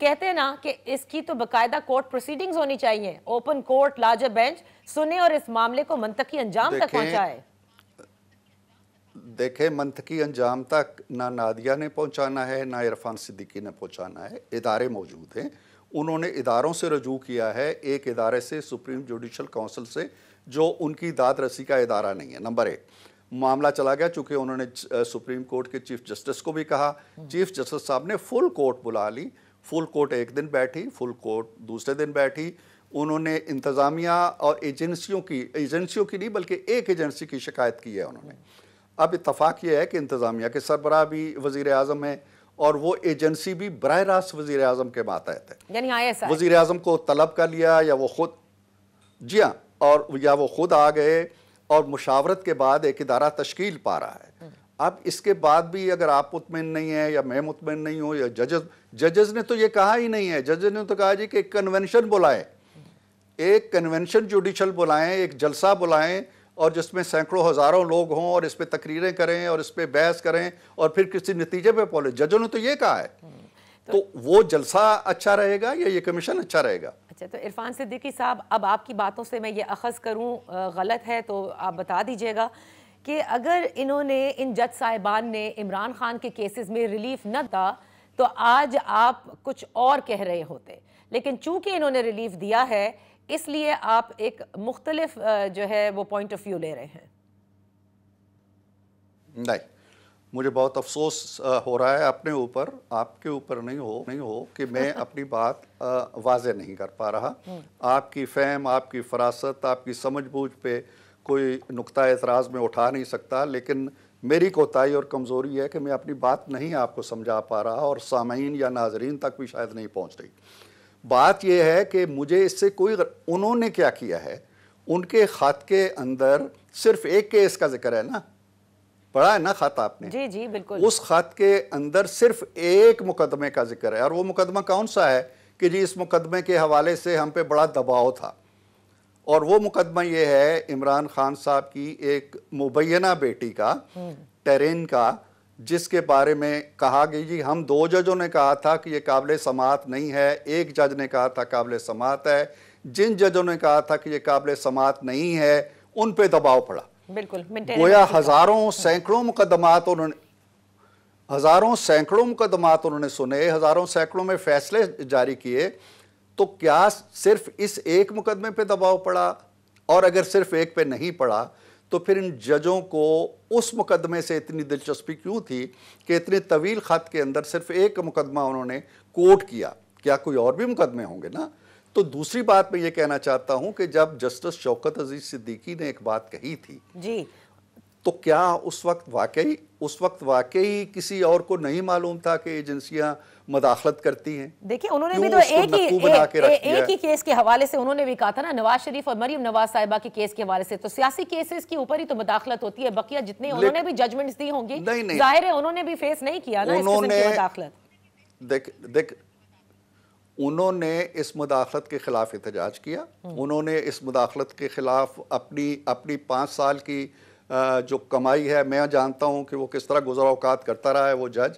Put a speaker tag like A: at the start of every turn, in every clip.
A: کہتے ہیں نا کہ اس کی تو باقاعدہ کورٹ پروسیڈنگز ہونی چاہیے، اوپن کورٹ، لارجر بینچ سنے اور اس معاملے کو منطقی انجام تک پہنچائے۔
B: دیکھیں منطقی انجام تک نہ نادیہ نے پہنچانا ہے نہ عرفان صدیقی نے پہنچانا ہے، ادارے موجود ہیں، انہوں نے اداروں سے رجوع کیا ہے، ایک ادارے سے سپریم جوڈیشل کونسل سے جو ان کی داد رسی کا ادارہ نہیں ہے۔ نمبر 1 معاملہ چلا گیا چونکہ انہوں نے سپریم کورٹ کے چیف جسٹس کو بھی کہا، چیف جسٹس صاحب نے فل کورٹ بلا لی، فل کورٹ ایک دن بیٹھی، فل کورٹ دوسرے دن بیٹھی، انہوں نے انتظامیہ اور ایجنسیوں کی نہیں بلکہ ایک ایجنسی کی شکایت کی ہے انہوں نے۔ اب اتفاق یہ ہے کہ انتظامیہ کے سربراہ بھی وزیر اعظم ہیں اور وہ ایجنسی بھی براہ راست وزیر اعظم کے ماتحت ہے،
A: یعنی ISI
B: وزیر اعظم کو طلب کر لیا یا وہ خود جی ہاں اور یا وہ خود آ گئے اور مشاورت کے بعد ایک ادارہ تشکیل پا رہا ہے۔ اب اس کے بعد بھی اگر آپ مطمئن نہیں ہیں یا میں مطمئن نہیں ہوں یا ججز نے تو یہ کہا ہی نہیں ہے، ججز نے تو کہا جی کہ ایک کنونشن بلائیں، ایک کنونشن جوڈیشل بلائیں، ایک جلسہ بلائیں اور جس میں سینکڑوں ہزاروں لوگ ہوں اور اس پہ تقریریں کریں اور اس پہ بحث کریں اور پھر کسی نتیجے پہ پہنچیں۔ ججوں نے تو یہ کہا ہے، تو وہ جلسہ اچھا رہے گا یا یہ کمیشن اچھا رہے گا؟
A: اچھا، تو عرفان صدیقی صاحب اب آپ کی باتوں سے میں یہ اخذ کروں غلط ہے تو آپ بتا دیجئے گا کہ اگر انہوں نے ان جج صاحبان نے عمران خان کے کیسز میں ریلیف نہ تھا تو آج آپ کچھ اور کہہ رہے ہوتے، لیکن چونکہ انہوں نے ریلیف دیا ہے اس لیے آپ ایک مختلف جو ہے وہ پوائنٹ آف ویو لے رہے ہیں۔
B: نہیں، مجھے بہت افسوس ہو رہا ہے اپنے اوپر، آپ کے اوپر نہیں ہو کہ میں اپنی بات واضح نہیں کر پا رہا۔ آپ کی فہم، آپ کی فراست، آپ کی سمجھ بوجھ پہ کوئی نقطہ اعتراض میں اٹھا نہیں سکتا، لیکن میری کوتاہی اور کمزوری ہے کہ میں اپنی بات نہیں آپ کو سمجھا پا رہا اور سامعین یا ناظرین تک بھی شاید نہیں پہنچ رہی۔ بات یہ ہے کہ مجھے اس سے انہوں نے کیا کیا ہے، ان کے خط کے اندر صرف ایک کیس کا ذکر ہے نا، پڑھا ہے نا خط آپ نے؟
A: جی جی بالکل۔
B: اس خط کے اندر صرف ایک مقدمے کا ذکر ہے، اور وہ مقدمہ کون سا ہے کہ جی اس مقدمے کے حوالے سے ہم پہ بڑا دباؤ تھا، اور وہ مقدمہ یہ ہے عمران خان صاحب کی ایک مبینہ بیٹی کا، ٹیرین کا، جس کے بارے میں کہا گئی جی ہم 2 ججوں نے کہا تھا کہ یہ قابل سماعت نہیں ہے، ایک جج نے کہا تھا قابل سماعت ہے، جن ججوں نے کہا تھا کہ یہ قابل سماعت نہیں ہے ان پہ دباؤ پڑا۔
A: بالکل،
B: گویا ہزاروں سینکڑوں مقدمات انہوں نے سنے، ہزاروں سینکڑوں میں فیصلے جاری کیے، تو کیا صرف اس ایک مقدمے پہ دباؤ پڑا؟ اور اگر صرف ایک پہ نہیں پڑا تو پھر ان ججوں کو اس مقدمے سے اتنی دلچسپی کیوں تھی کہ اتنے طویل خط کے اندر صرف ایک مقدمہ انہوں نے کوٹ کیا؟ کیا کوئی اور بھی مقدمے ہوں گے نا؟ تو دوسری بات میں یہ کہنا چاہتا ہوں کہ جب جسٹس شوکت عزیز صدیقی نے ایک بات کہی تھی
A: جی
B: تو کیا اس وقت واقعی کسی اور کو نہیں معلوم تھا کہ ایجنسیاں مداخلت کرتی ہیں؟
A: دیکھیں انہوں نے بھی تو ایک ہی کیس کے حوالے سے انہوں نے بھی کہا تھا نا، نواز شریف اور مریم نواز صاحبہ کے کیس کے حوالے سے تو سیاسی کیسز کے اوپر ہی تو مداخلت ہوتی ہے، بقیہ جتنے انہوں نے بھی ججمنٹس دی ہوں گی ظاہر ہے انہوں نے بھی فیس نہیں کیا نا اس قسم کی مداخلت۔
B: دیکھ انہوں نے اس مداخلت کے خلاف احتجاج کیا، انہوں نے اس مداخلت کے خلاف اپنی 5 سال کی جو کمائی ہے، میں جانتا ہوں کہ وہ کس طرح گزر اوقات کرتا رہا ہے وہ جج،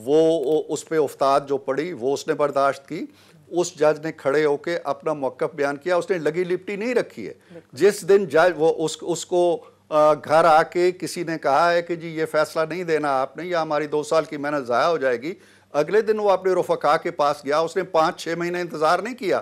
B: وہ اس پہ افتاد جو پڑی وہ اس نے برداشت کی۔ اس جج نے کھڑے ہو کے اپنا موقف بیان کیا، اس نے لگی لپٹی نہیں رکھی ہے۔ جس دن جج وہ اس کو گھر آ کے کسی نے کہا ہے کہ جی یہ فیصلہ نہیں دینا آپ نے یا ہماری 2 سال کی محنت ضائع ہو جائے گی، اگلے دن وہ اپنے رفقا کے پاس گیا، اس نے 5-6 مہینے انتظار نہیں کیا،